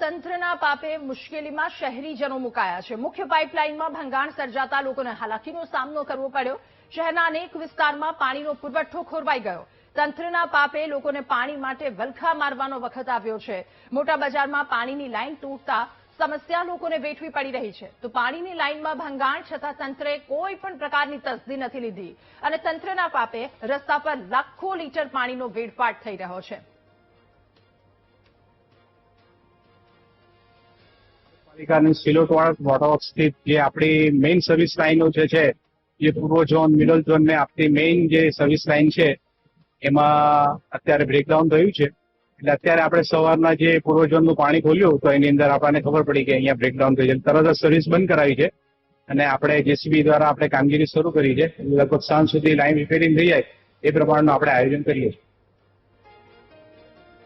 તંત્રના પાપે મુશ્કેલીમાં શહેરીજનો મુકાયા છે। મુખ્ય પાઇપલાઇનમાં ભંગાણ સર્જાતા લોકોને હાલાકીનો સામનો કરવો પડ્યો। શહેરના અનેક વિસ્તારમાં પાણીનો પુરવઠો ખોરવાઈ ગયો। તંત્રના પાપે લોકોને પાણી માટે વલખા મારવાનો વખત આવ્યો છે। મોટા બજારમાં પાણીની લાઇન તૂટતા સમસ્યા લોકોને વેઠવી પડી રહી છે। તો પાણીની લાઇનમાં ભંગાણ છતાં તંત્રે કોઈ પણ પ્રકારની તસદી નથી લીધી અને તંત્રના પાપે રસ્તા પર લાખો લીટર પાણીનો વેડફાટ થઈ રહ્યો છે। પાલિકાની સિલોટવાડ વોટરવર્ક્સ સ્થિત જે આપણી મેઇન સર્વિસ લાઇનો જે છે એ પૂર્વ ઝોન મિડલ ઝોન ને આપણી મેઇન જે સર્વિસ લાઇન છે એમાં અત્યારે બ્રેકડાઉન થયું છે। એટલે અત્યારે આપણે સવારના જે પૂર્વ ઝોનનું પાણી ખોલ્યું તો એની અંદર આપણને ખબર પડી કે અહીંયા બ્રેકડાઉન થઈ છે। તરત જ સર્વિસ બંધ કરાવી છે અને આપણે જેસીબી દ્વારા આપણે કામગીરી શરૂ કરી છે। લગભગ સાંજ સુધી લાઇન રિપેરિંગ થઈ જાય એ પ્રમાણનું આપણે આયોજન કરીએ છીએ।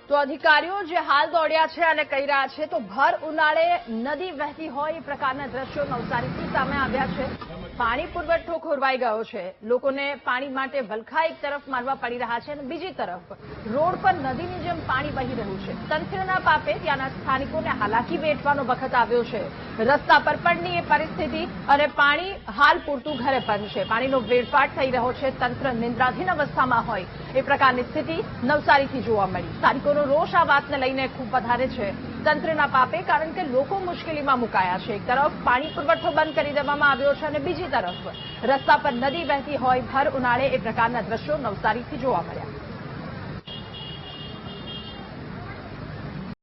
તો અધિકારીઓ જે હાલ દોડ્યા છે અને કહી રહ્યા છે તો ભર ઉનાળે નદી વહેતી હોય એ પ્રકારના દ્રશ્યો નવસારીથી સામે આવ્યા છે। પાણી પુરવઠો ખોરવાઈ ગયો છે। લોકોને પાણી માટે વલખા એક તરફ મારવા પડી રહ્યા છે અને બીજી તરફ રોડ પર નદીની જેમ પાણી વહી રહ્યું છે। તંત્રના પાપે ત્યાંના સ્થાનિકોને હાલાકી વેઠવાનો વખત આવ્યો છે। રસ્તા પર પણની એ પરિસ્થિતિ અને પાણી હાલ પૂરતું ઘરે બંધ છે। પાણીનો વેડફાટ થઈ રહ્યો છે। તંત્ર નિંદ્રાધીન અવસ્થામાં હોય એ પ્રકારની સ્થિતિ નવસારીથી જોવા મળી। સ્થાનિકોનો રોષ આ વાતને લઈને ખૂબ વધારે છે। તંત્રના પાપે કારણ કે લોકો મુશ્કેલીમાં મુકાયા છે। એક તરફ પાણી પુરવઠો બંધ કરી દેવામાં આવ્યો છે અને બીજી તરફ રસ્તા પર નદી વહેતી હોય ભર ઉનાળે એ પ્રકારના દ્રશ્યો નવસારીથી જોવા મળ્યા।